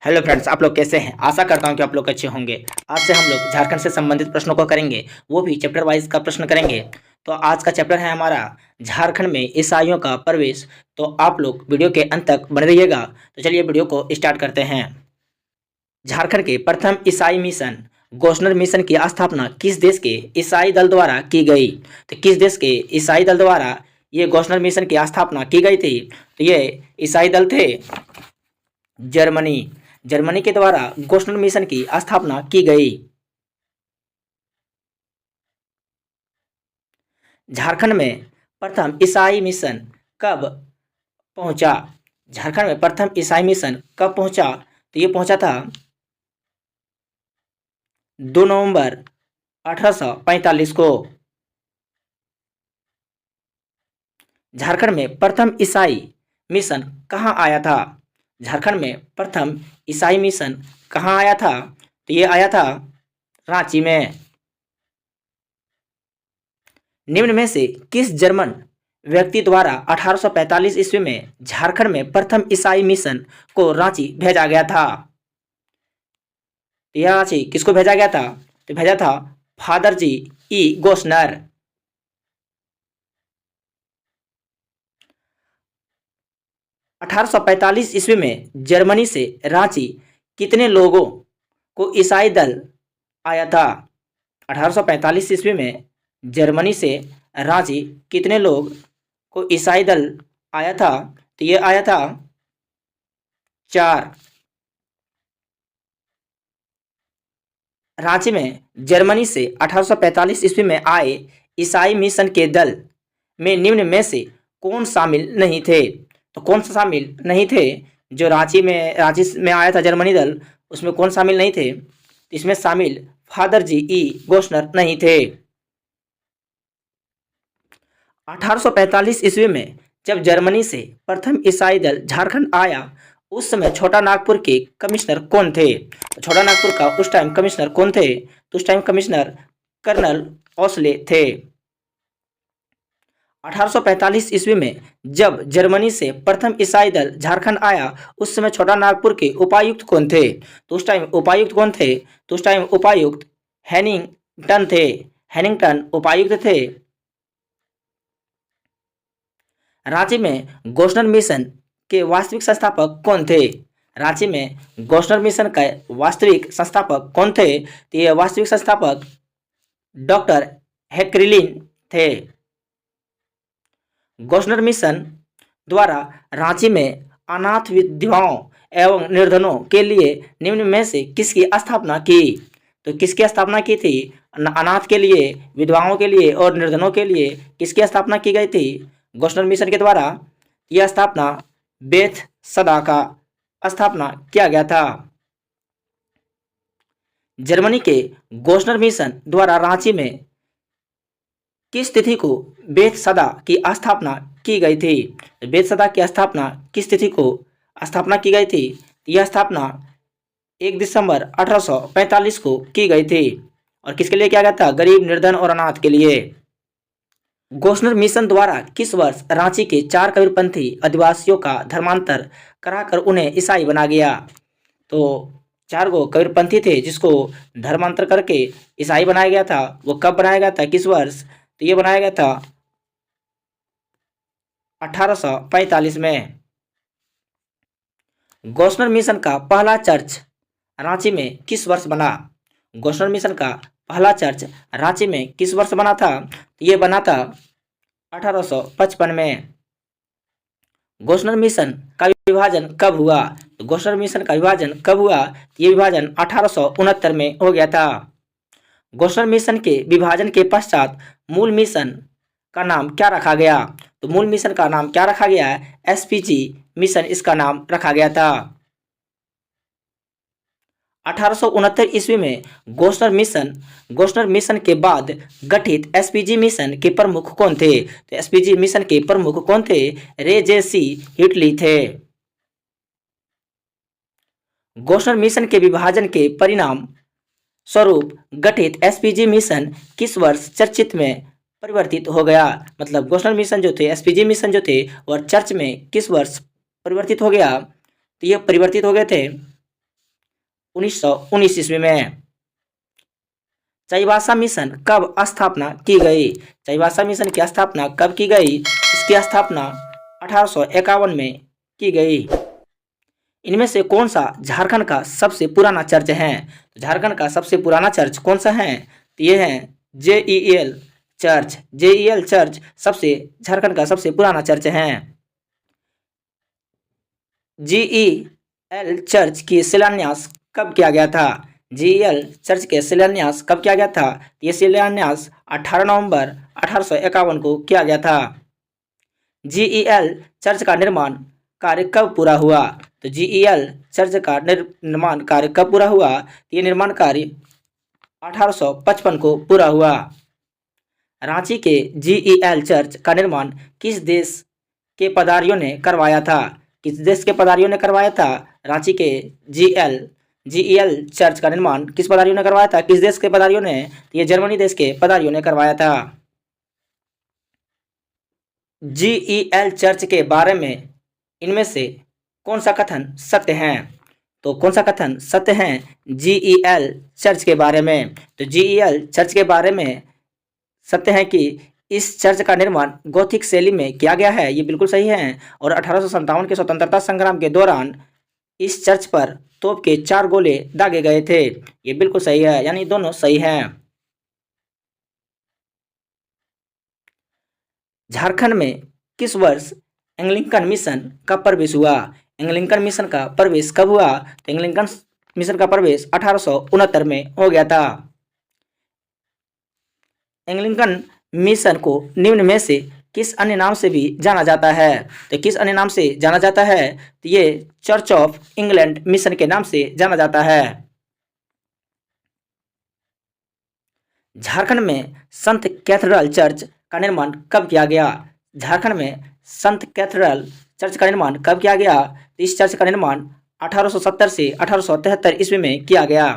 Hello friends, आप लोग कैसे हैं। आशा करता हूं कि आप लोग अच्छे होंगे। आज से हम लोग झारखंड से संबंधित प्रश्नों को करेंगे, वो भी चैप्टर वाइज का प्रश्न करेंगे। तो आज का चैप्टर है हमारा झारखंड में ईसाइयों का प्रवेश। तो आप लोग वीडियो के अंत तक बने रहिएगा। तो चलिए वीडियो को स्टार्ट करते हैं। झारखंड के प्रथम ईसाई मिशन गोशनर मिशन की स्थापना किस देश के ईसाई दल द्वारा की गई। तो किस देश के ईसाई दल द्वारा ये गोशनर मिशन की स्थापना की गई थी। तो ये ईसाई दल थे जर्मनी। जर्मनी के द्वारा गोशनर मिशन की स्थापना की गई। झारखंड में प्रथम ईसाई मिशन कब पहुंचा। झारखंड में प्रथम ईसाई मिशन कब पहुंचा। तो ये पहुंचा था 2 नवंबर 1845 को। झारखंड में प्रथम ईसाई मिशन कहाँ आया था। झारखंड में प्रथम ईसाई मिशन कहाँ आया था। तो ये आया था रांची में। निम्न में से किस जर्मन व्यक्ति द्वारा 1845 ईस्वी में झारखंड में प्रथम ईसाई मिशन को रांची भेजा गया था। यह रांची किसको भेजा गया था। तो भेजा था फादर जी ई गोशनर। अठारह सौ 45 ईस्वी में जर्मनी से रांची कितने लोगों को ईसाई दल आया था। 1845 ईस्वी में जर्मनी से रांची कितने लोग को ईसाई दल आया था। तो ये आया था 4। रांची में जर्मनी से 1845 ईस्वी में आए ईसाई मिशन के दल में निम्न में से कौन शामिल नहीं थे। तो कौन सा शामिल नहीं थे। जो रांची में आया था जर्मनी दल, उसमें कौन शामिल नहीं थे। इसमें शामिल फादर जी ई गोशनर नहीं थे। 1845 ईस्वी में जब जर्मनी से प्रथम ईसाई दल झारखंड आया, उस समय छोटा नागपुर के कमिश्नर कौन थे। छोटा नागपुर का उस टाइम कमिश्नर कौन थे। तो उस टाइम कमिश्नर कर्नल ओस्ले थे। 1845 ईस्वी में जब जर्मनी से प्रथम ईसाई दल झारखंड आया, उस समय छोटा नागपुर के उपायुक्त कौन थे। तो उस टाइम उपायुक्त कौन थे। तो उस टाइम उपायुक्त हैनिंगटन थे। हैनिंगटन उपायुक्त थे। रांची में गोशनर मिशन के वास्तविक संस्थापक कौन थे। रांची में गोशनर मिशन का वास्तविक संस्थापक कौन थे। तो ये वास्तविक संस्थापक डॉक्टर हैक्रिलिन थे। गोशनर मिशन द्वारा रांची में अनाथ विधवाओं एवं निर्धनों के लिए निम्न में से किसकी स्थापना की। तो किसकी स्थापना की थी। अनाथ के लिए, विधवाओं के लिए और निर्धनों के लिए किसकी स्थापना की गई थी। गोशनर मिशन के द्वारा यह स्थापना बेथ सदा का स्थापना किया गया था। जर्मनी के गोशनर मिशन द्वारा रांची में किस तिथि को बेथ सदा की स्थापना की गई थी। बेथ सदा की स्थापना किस तिथि को स्थापना की गई थी। यह स्थापना 1 दिसंबर 1845 को की गई थी। और किसके लिए किया गया था। गरीब, निर्धन और अनाथ के लिए। गोशनर मिशन द्वारा किस वर्ष रांची के 4 कबीरपंथी आदिवासियों का धर्मांतर कराकर उन्हें ईसाई बना गया। तो 4 गो कबीरपंथी थे जिसको धर्मांतर करके ईसाई बनाया गया था। वो कब बनाया गया था, किस वर्ष। तो ये बनाया गया था 1845 में। गोशनर मिशन का पहला चर्च रांची में किस वर्ष बना। गोशनर मिशन का पहला चर्च रांची में किस वर्ष बना था। ये बना था 1855 में। गोशनर मिशन का विभाजन कब हुआ। तो गोशनर मिशन का विभाजन कब हुआ। ये विभाजन 1869 में हो गया था। गोशनर मिशन के विभाजन के पश्चात मूल मिशन का नाम क्या रखा गया। तो मूल मिशन का नाम क्या रखा गया है। एसपीजी मिशन इसका नाम रखा गया था। 1869 ईस्वी में गोशनर मिशन के बाद गठित एसपीजी मिशन के प्रमुख कौन थे। तो एसपीजी मिशन के प्रमुख कौन थे। रे जे सी हिटली थे। गोशनर मिशन के विभाजन के परिणाम स्वरूप गठित एसपीजी मिशन किस वर्ष चर्चित में परिवर्तित हो गया। मतलब गोशनर मिशन जो थे, एसपीजी मिशन जो थे, और चर्च में किस वर्ष परिवर्तित हो गया। तो ये परिवर्तित हो गए थे 1919 ईस्वी में। चाईबासा मिशन कब स्थापना की गई? चाईबासा मिशन की स्थापना कब की गई? इसकी स्थापना 1851 में की गई। इनमें से कौन सा झारखंड का सबसे पुराना चर्च है? झारखंड का सबसे पुराना चर्च कौन सा है? तो ये है JEL चर्च। JEL चर्च सबसे झारखंड का सबसे पुराना चर्च है। JEL चर्च की शिलान्यास कब किया गया था? JEL चर्च के शिलान्यास कब किया गया था? ये शिलान्यास 18 नवंबर 1851 को किया गया था। JEL चर्च का निर्माण कार्य कब पूरा हुआ? तो JEL चर्च का निर्माण कार्य कब पूरा हुआ? ये निर्माण कार्य 1855 को पूरा हुआ। रांची के JEL चर्च का निर्माण किस देश के पदारियों ने करवाया था? किस देश के पदारियों ने करवाया था? रांची के JEL चर्च का निर्माण किस पदारियों ने करवाया था? किस देश के पदारियों ने? ये जर्मनी देश के पदारियों ने करवाया था। JEL चर्च के बारे में इनमें से कौन सा कथन सत्य है? तो कौन सा कथन सत्य है JEL चर्च के बारे में? तो JEL चर्च के बारे में सत्य है कि इस चर्च का निर्माण गोथिक शैली में किया गया है। ये बिल्कुल सही है। और 1857 के स्वतंत्रता संग्राम के दौरान इस चर्च पर तोप के 4 गोले दागे गए थे। ये बिल्कुल सही है, यानी दोनों सही हैं। झारखंड में किस वर्ष एंग्लिकन मिशन का प्रवेश हुआ? एंग्लिकन मिशन का प्रवेश कब हुआ? तो एंग्लिकन मिशन का प्रवेश 1869 में हो गया था। एंग्लिकन मिशन को निम्न में से किस अन्य नाम से भी जाना जाता है? तो किस अन्य नाम से जाना जाता है? तो ये चर्च ऑफ इंग्लैंड मिशन के नाम से जाना जाता है। झारखंड में संत कैथेड्रल चर्च का निर्माण कब किया गया? झारखंड में संत कैथेड्रल चर्च का निर्माण कब किया गया? तो इस चर्च का निर्माण 1870 से 1873 ईस्वी में किया गया।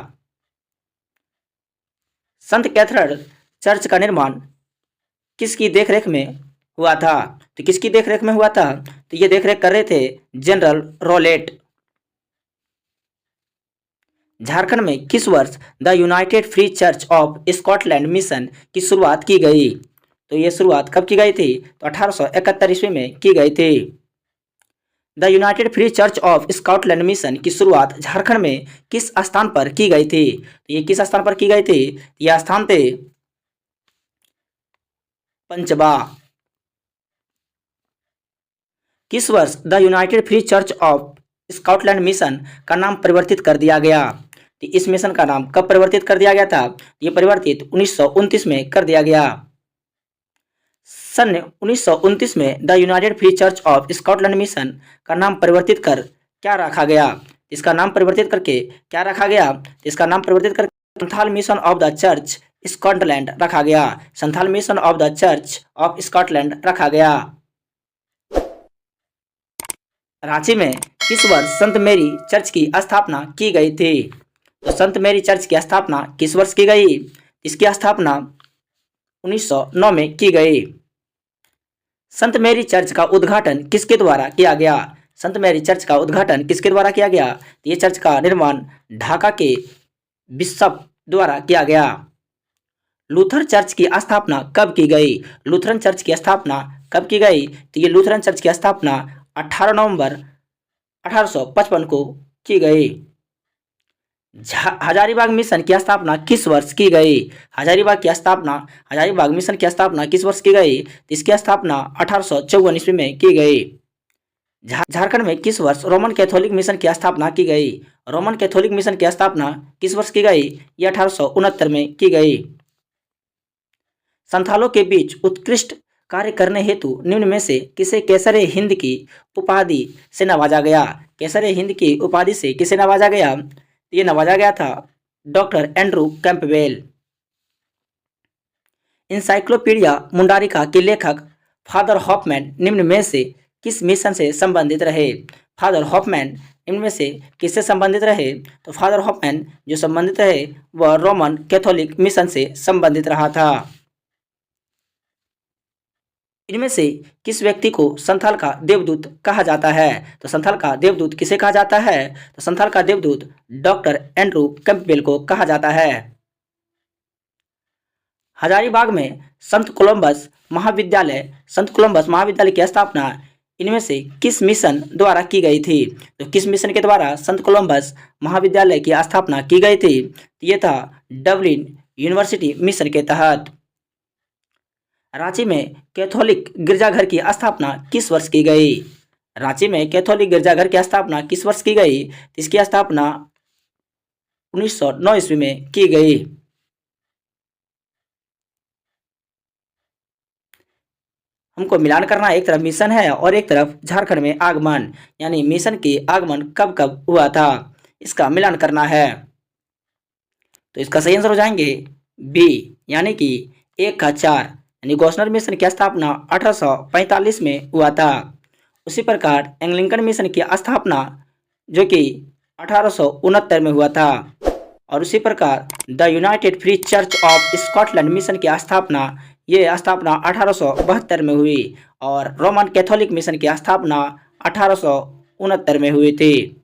संत कैथेड्रल चर्च का निर्माण किसकी देखरेख में हुआ था? तो किसकी देखरेख में हुआ था? तो ये देखरेख कर रहे थे जनरल रॉलेट। झारखंड में किस वर्ष the United free church of Scotland mission की शुरुआत की गई? तो ये शुरुआत कब की गई थी? तो 1871 ईस्वी में की गई थी। The United free church of Scotland mission की शुरुआत झारखंड में किस स्थान पर की गई थी? तो ये किस स्थान पर की गई थी? यह स्थान थे पंचबा। किस वर्ष the United free church of Scotland mission का नाम परिवर्तित कर दिया गया? तो इस मिशन का नाम कब परिवर्तित कर दिया गया था? ये परिवर्तित 1929 में कर दिया गया। सन 1929 में the United free church of Scotland mission का नाम परिवर्तित कर क्या रखा गया? इसका नाम परिवर्तित करके क्या रखा गया? इसका नाम परिवर्तित करके Santhal mission of the church Scotland रखा गया। Santhal mission of the church of Scotland रखा गया। रांची में किस वर्ष संत मेरी चर्च की स्थापना की गई थी? तो संत मेरी चर्च की स्थापना किस वर्ष की गई? इसकी स्थापना 1909 में की गई। संत मेरी चर्च का उद्घाटन किसके द्वारा किया गया? संत मेरी चर्च का उद्घाटन किसके द्वारा किया गया? ये चर्च का निर्माण ढाका के बिशप द्वारा किया गया। लूथर चर्च की स्थापना कब की गई? लूथरन चर्च की स्थापना कब की गई? तो ये लूथरन चर्च की स्थापना 18 नवंबर 1855 को की गई। हजारीबाग मिशन की स्थापना किस वर्ष की गई? हजारीबाग मिशन की स्थापना किस वर्ष की गई? इसकी स्थापना 1854 ईस्वी में की गई। झारखंड में किस वर्ष रोमन कैथोलिक मिशन की स्थापना की गई? रोमन कैथोलिक मिशन की स्थापना किस वर्ष की गई? ये 1869 में की गई। संथालों के बीच उत्कृष्ट कार्य करने हेतु निम्न में से किसे कैसरे हिंद की उपाधि से नवाजा गया? कैसरे हिंद की उपाधि से किसे नवाजा गया? ये नवाजा गया था doctor Andrew Campbell. Encyclopedia Mundarica के लेखक फादर हॉफमैन निम्न में से किस मिशन से संबंधित रहे? फादर हॉफमैन इनमें से किससे संबंधित रहे? तो फादर हॉफमैन जो संबंधित रहे वह रोमन कैथोलिक मिशन से संबंधित रहा था। इनमें से किस व्यक्ति को संथाल का देवदूत कहा जाता है? तो संथाल का देवदूत किसे कहा जाता है? तो संथाल का देवदूत डॉक्टर एंड्रू कैंपबेल को कहा जाता है। हजारीबाग में संत कोलंबस महाविद्यालय की स्थापना इनमें से किस मिशन द्वारा की गई थी? तो किस मिशन के द्वारा संत कोलंबस महाविद्यालय की स्थापना की गई थी? तो ये था डबलिन यूनिवर्सिटी मिशन के तहत। रांची में कैथोलिक गिरजाघर की स्थापना किस वर्ष की गई? रांची में कैथोलिक गिरजाघर की स्थापना किस वर्ष की गई? इसकी स्थापना 1909 ईस्वी में की गई। हमको मिलान करना, एक तरफ मिशन है और एक तरफ झारखंड में आगमन, यानी मिशन के आगमन कब कब हुआ था, इसका मिलान करना है। तो इसका सही आंसर हो जाएंगे बी, यानी कि 1 का 4, यानी गॉसनर मिशन की स्थापना 1845 में हुआ था। उसी प्रकार एंग्लिकन मिशन की स्थापना जो कि 1869 में हुआ था। और उसी प्रकार the United free church of Scotland mission की स्थापना 1872 में हुई और रोमन कैथोलिक मिशन की स्थापना 1869 में हुई थी।